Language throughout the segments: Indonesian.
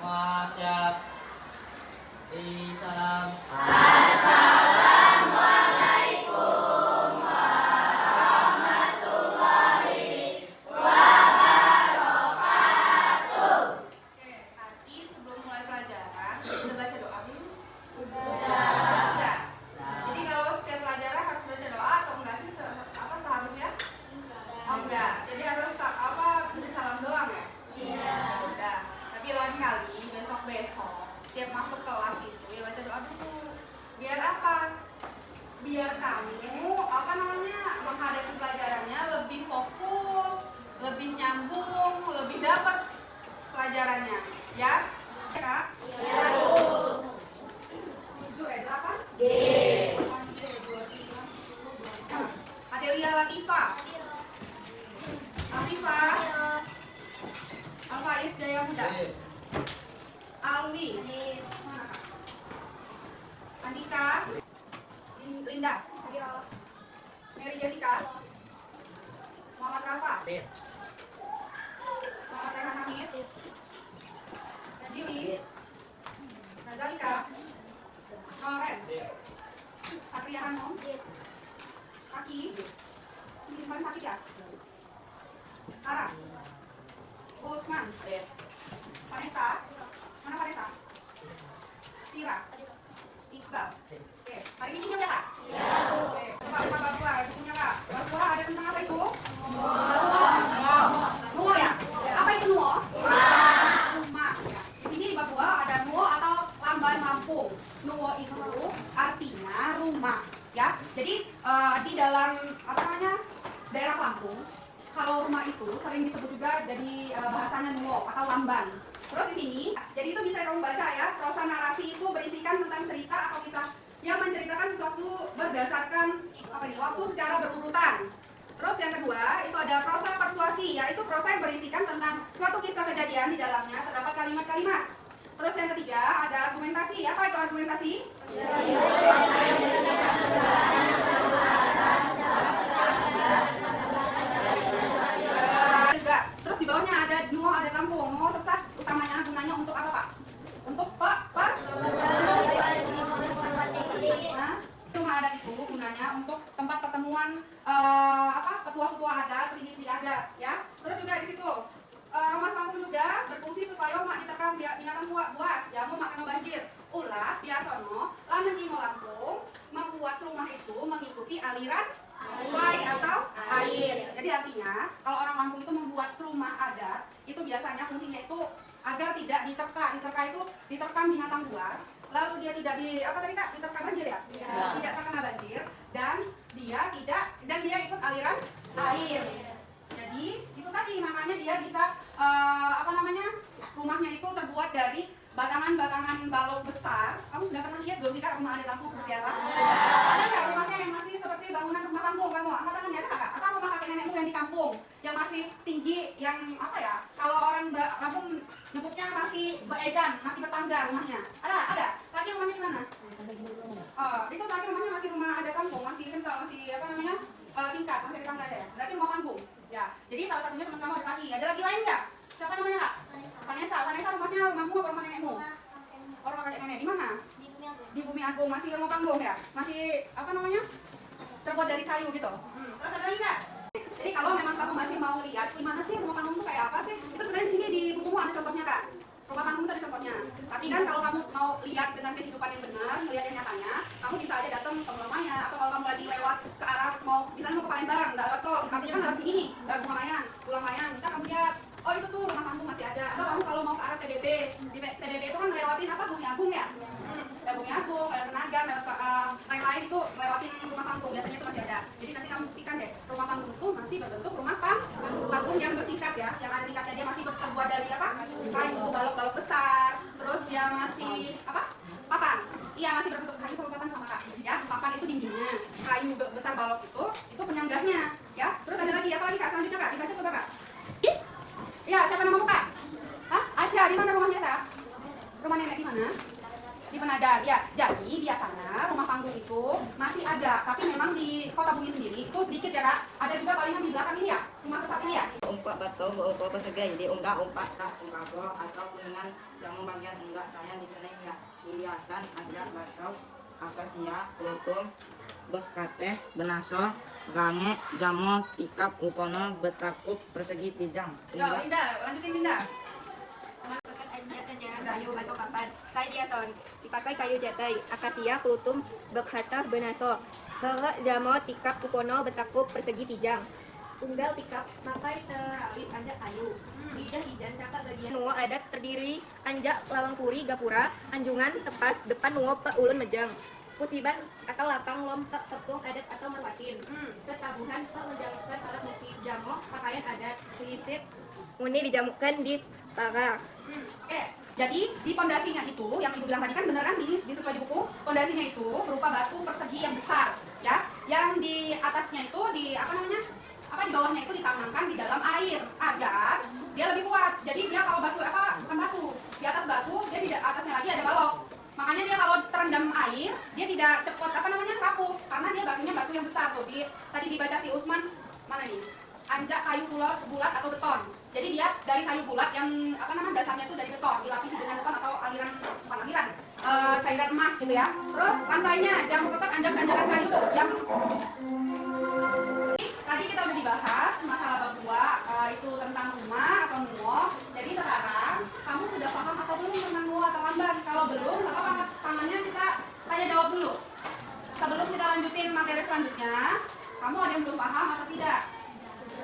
Wah, siap. Di salam. Oke, tadi sebelum mulai pelajaran, sudah baca doa belum? Sudah. Jadi kalau setiap pelajaran harus baca doa atau enggak sih? Seharusnya? Oh enggak. Jadi harus beri salam doang ya? Iya. Udah. Tapi lain kali besok-besok tiap masuk kelas itu ya baca doa dulu. Biar apa? Biar kamu menghadapi pelajarannya lebih fokus, lebih nyambung, lebih dapat pelajarannya, ya? Ya, Kak? Iya. 7 8? G. Adelia Latifa. Afifa. Alfaiz Jaya Muda. Alwi. Mana, Kak? Andika. Linda. Mary Jessica. Muhammad Rafa. Muhammad Rehan Hamid. Dili. Nazalika. Noren. Satria Hanum. Kaki. Ini paling sakit ya? Ara. Usman. Vanessa. Mana Vanessa? Tira. Iqbal. Oke, hari ini punya Kak? Iya. Oke, Bapak itu punya Kak. Bapak ada tentang apa itu? Nuo ya? Apa itu nuo? Rumah. Ya. Di sini di Papua ada nuo atau lamban Lampung. Nuo itu artinya rumah, ya. Jadi di dalam daerah Lampung, kalau rumah itu sering disebut juga jadi bahasanya nuo atau lamban. Terus di sini, jadi itu bisa kamu baca ya, prosa narasi itu berisikan tentang cerita atau kisah yang menceritakan sesuatu berdasarkan waktu secara berurutan. Terus yang kedua, itu ada prosa persuasi, yaitu prosa yang berisikan tentang suatu kisah kejadian di dalamnya terdapat kalimat-kalimat. Terus yang ketiga, ada argumentasi. Apa itu argumentasi? Terus di bawahnya ada nuo, ada kampung. Nuo sesat utamanya gunanya untuk apa, Pak? Untuk rumah adat itu gunanya untuk tempat pertemuan petua-petua adat, lini adat, ya. Terus juga di situ rumah kampung juga berfungsi supaya mak diterkam binatang buas, jamu makan banjir. Ulah biasono lamun dino Lampung membuat rumah itu mengikuti aliran sungai atau air. Jadi artinya kalau orang Lampung itu membuat rumah adat itu biasanya fungsinya itu agar tidak diterka. Diterka itu diterkam binatang buas. Lalu dia tidak diterka banjir ya? Ya. Tidak terkena banjir dan dia ikut aliran air. Jadi itu tadi makanya dia bisa rumahnya itu terbuat dari batangan balok besar. Kamu sudah pernah lihat belum Kak rumah adat Lampung seperti apa? Ada nggak rumahnya yang masih seperti bangunan rumah kampung kamu? Angkat tangan ya, ada nggak? Atau rumah kakek nenekmu yang di kampung yang masih tinggi, yang kalau orang Lampung nyebutnya masih beejan, masih bertangga rumahnya. Ada. Lagi rumahnya di mana? Itu tadi rumahnya masih rumah adat kampung, masih kental, masih tingkat, masih di tangga ya. Berarti rumah panggung. Ya. Jadi salah satunya teman kamu ada lagi. Ada lagi lain nggak? Siapa namanya Kak? Vanessa rumahmu apa rumah nenekmu? Rumah kakek nenek di mana? Di Bumi Agung. Masih rumah panggung ya? Masih terbuat dari kayu gitu. Terus ada lagi nggak? Jadi kalau memang kamu masih mau lihat gimana sih rumah panggung itu kayak apa sih? Itu sebenarnya di sini di bukumu ada contohnya Kak. Rumah panggung itu ada contohnya. Tapi kan kalau kamu mau lihat dengan kehidupan yang benar, melihat yang nyatanya, kamu bisa aja datang ke rumahnya. Atau kalau kamu lagi lewat ke arah misalnya mau ke Palembang, nggak lewat tol, artinya kan lewat sini nih, dari Pulang Mayan, kita kamu lihat. Oh itu tuh rumah panggung masih ada. Atau kamu kalau mau ke arah TBB, di TBB itu kan ngelewatin Bumi Agung ya? Bumi Agung, lewat Penagan, lain-lain itu ngelewatin rumah panggung, biasanya itu masih ada. Jadi nanti kamu buktikan deh, rumah panggung itu masih berbentuk rumah panggung yang bertingkat ya, yang ada tingkatnya, dia masih terbuat dari kayu, balok-balok besar, terus dia masih papan. Iya masih berbentuk kayu sama papan sama Kak. Ya, papan itu dindingnya, kayu besar balok itu penyanggahnya, ya. Terus ada lagi apa lagi Kak? Selanjutnya Kak, dibaca coba Kak. Iya, siapa namamu Kak? Asya, di mana rumahnya Kak? Rumah nenek di mana? di Penagan. Ya, jadi biasanya rumah panggung itu masih ada, tapi memang di Kota Bumi sendiri itu sedikit ya kak. Ada juga palingan di belakang ini ya, rumah sesat ini ya. Umpak batu berupa persegi, jadi unggah umpak tak umpak atau kuningan jamu bagian enggak sayang dikenai ya hiasan ada batu akasia lutung bekateh benaso range jamu tikap upono betakup persegi tijang. Yo, Linda, lanjutin Linda. Ajaran kayu atau kapan saya diason dipakai kayu jatai akasia kelutum bekhata benaso bahwa jamo tikap ukono betakup persegi tijang unggal tikap makai terawis anjak kayu lidah ijan cakap bagian nuo adat terdiri anjak lawang puri gapura anjungan tepas depan nuo pe ulun mejang pusiban atau lapang lom pe tepung adat atau merwatin ketabuhan pe menjamukan alat musik jamo pakaian adat risit muni dijamukan di parang. Oke, jadi di pondasinya itu yang ibu bilang tadi kan bener kan ini sesuai di buku. Pondasinya itu berupa batu persegi yang besar, ya. Yang di atasnya itu di apa namanya? Apa di bawahnya itu ditanamkan di dalam air agar dia lebih kuat. Jadi dia kalau batu apa bukan batu, di atas batu dia di atasnya lagi ada balok. Makanya dia kalau terendam air dia tidak cepat apa namanya rapuh karena dia batunya batu yang besar tuh. Tadi dibaca si Usman mana nih? Anjak kayu bulat atau beton. Jadi dia dari kayu bulat yang apa namanya dasarnya itu dari beton, dilapisi dengan beton atau aliran bukan aliran cairan emas gitu ya. Terus lantainya jamu ketat anjak-anjakan kayu yang tadi kita udah dibahas masalah bab 2 itu tentang rumah atau nuo. Jadi sekarang kamu sudah paham atau belum tentang nuo atau lamban? Kalau belum, maka angkat tangannya kita tanya jawab dulu. Sebelum kita lanjutin materi selanjutnya, kamu ada yang belum paham atau tidak?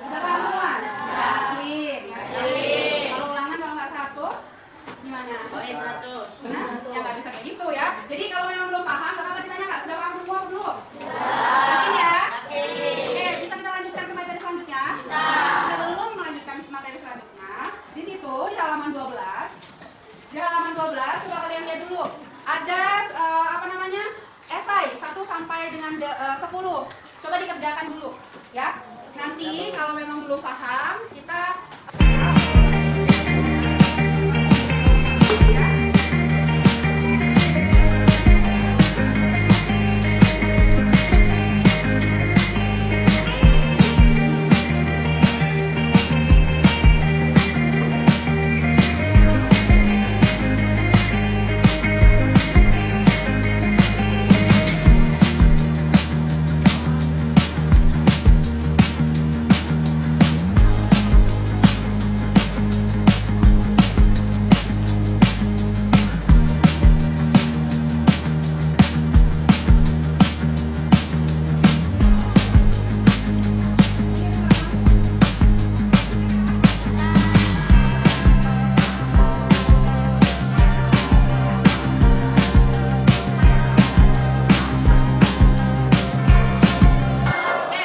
Udah paham semua? Yakin? Yakin. Kalau ulangan kalau nggak 100, gimana? Oh iya 100. Benar? Ya nggak bisa kayak gitu ya. Jadi kalau memang belum paham, nggak apa-apa ditanya nggak? Sudah paham semua belum? Yakin ya? Yakin. Oke, bisa kita lanjutkan ke materi selanjutnya? Bisa. Sebelum melanjutkan materi selanjutnya, di situ di halaman 12, coba kalian lihat dulu. Ada apa namanya? Esai 1 sampai dengan 10. Coba dikerjakan dulu, ya. Nanti kalau memang belum paham, kita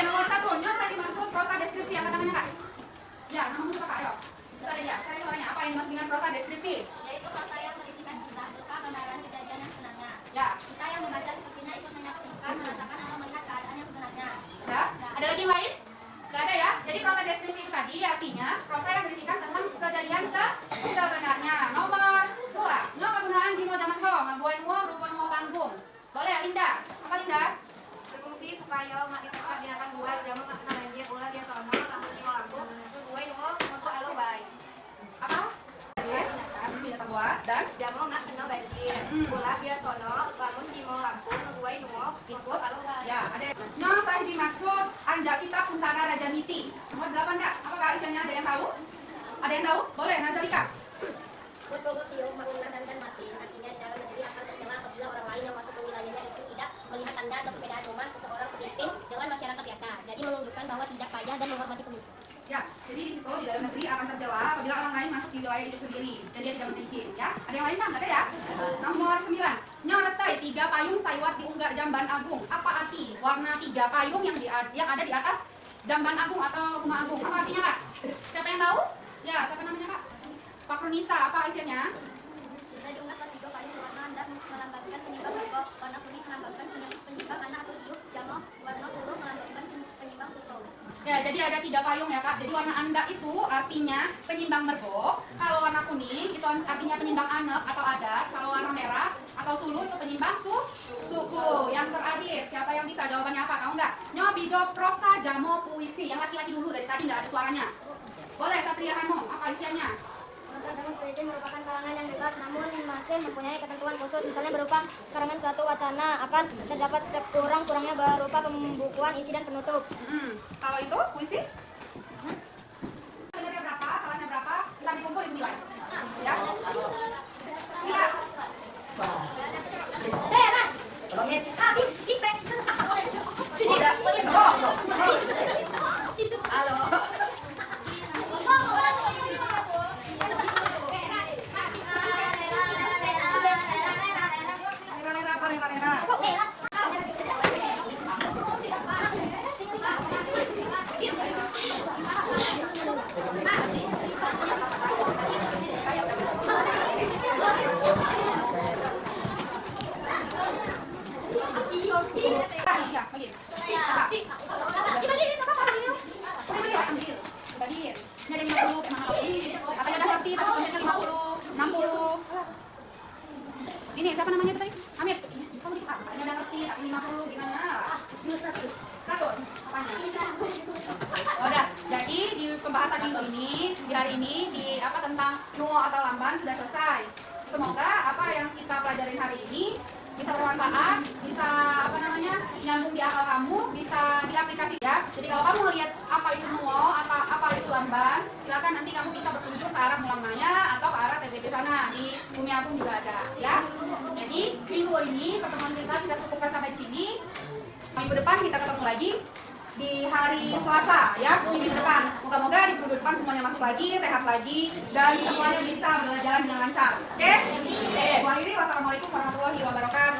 nomor 1, nyos tadi maksud prosa deskripsi apa namanya kak? Ya, namamu coba kak, ayo. Kita lihat ya, cari suaranya. Apa yang dimaksud dengan prosa deskripsi? Yaitu prosa yang berisikan kisah berupa gambaran kejadian yang sebenarnya. Ya, Kita yang membaca sepertinya ikut menyaksikan, merasakan atau melihat keadaan yang sebenarnya. udah. Ada lagi yang lain? Gak ada ya? Jadi prosa deskripsi itu tadi artinya prosa yang berisikan tentang kejadian sebenarnya. Nomor 2, nyo kegunaan di mo zaman ho, ngaguain mo, rupa mo panggung. Boleh, Linda. Apa Linda? Berfungsi supaya mengikat binatang luar jamu makna banjir ulah dia sono lamun di lampu gue nunggu untuk alo bay. Apa? Binatang buas dan Jamu mak kena banjir ulah dia sono lamun di lampu gue nunggu untuk alo bay. ya, ada. Nyo saya dimaksud Anja kita Kuntara Raja Miti. Nomor 8 kak. Apakah isinya ada yang tahu? Ada yang tahu? Boleh, Nazalika. Berkomunikasi menandakan mati, artinya di dalam negeri akan tercela apabila orang lain yang masuk ke wilayahnya itu tidak melihat tanda atau perbedaan rumah seseorang pemimpin dengan masyarakat biasa. Jadi menunjukkan bahwa tidak payah dan menghormati pemimpin. Ya, jadi di situ di dalam negeri akan tercela apabila orang lain masuk di wilayah itu sendiri dan dia tidak berizin. Ya, ada yang lain kan? Nggak ada ya? Nomor 9. Nyo letai 3 payung saiwat di unggah jamban agung. Apa arti warna 3 payung yang ada di atas jamban agung atau rumah agung? Apa artinya kak? Siapa yang tahu? Ya, siapa namanya kak? Pak Runisa, apa isinya? Bisa diunggah tiga payung warna dan melambangkan penyimbang suko, warna kuning melambangkan penyimbang anak atau hidup, jamu warna puluh melambangkan penyimbang suko. Ya, jadi ada 3 payung ya kak. Jadi warna anda itu artinya penyimbang mergo. Kalau warna kuning itu artinya penyimbang anak atau adat. Kalau warna merah atau sulu itu penyimbang suku. Yang terakhir, siapa yang bisa jawabannya apa? Kamu nggak? Nyo bido prosa jamo puisi. Yang laki-laki dulu dari tadi nggak ada suaranya. Boleh Satria Hanum, apa isiannya? Prosa jamo puisi merupakan karangan yang bebas namun masih mempunyai ketentuan khusus, misalnya berupa karangan suatu wacana akan terdapat sekurang-kurangnya berupa pembukuan isi dan penutup. Kalau itu puisi? Benernya berapa? Salahnya berapa? Kita dikumpulin nilai. Ya. Iya. Halo. Ini siapa namanya tadi? Amir. Kamu di apa? Ini udah ngerti 50 gimana? 100. Apanya? Udah. Jadi di pembahasan minggu ini, di hari ini di apa tentang nuo atau lamban sudah selesai. Semoga apa yang kita pelajarin hari ini bisa bermanfaat, bisa apa namanya nyambung di akal kamu, bisa diaplikasi ya. Jadi kalau kamu melihat apa itu nuo atau apa itu lamban, silakan nanti kamu bisa berkunjung ke arah Mulang Maya atau ke arah TBB sana di Bumi Agung juga ada ya. Jadi minggu ini pertemuan kita cukupkan sampai di sini. Minggu depan kita ketemu lagi di hari Selasa ya, minggu depan. Moga-moga di minggu depan semuanya masuk lagi, sehat lagi, dan semuanya bisa berjalan dengan lancar. Oke? Wassalamualaikum warahmatullahi wabarakatuh.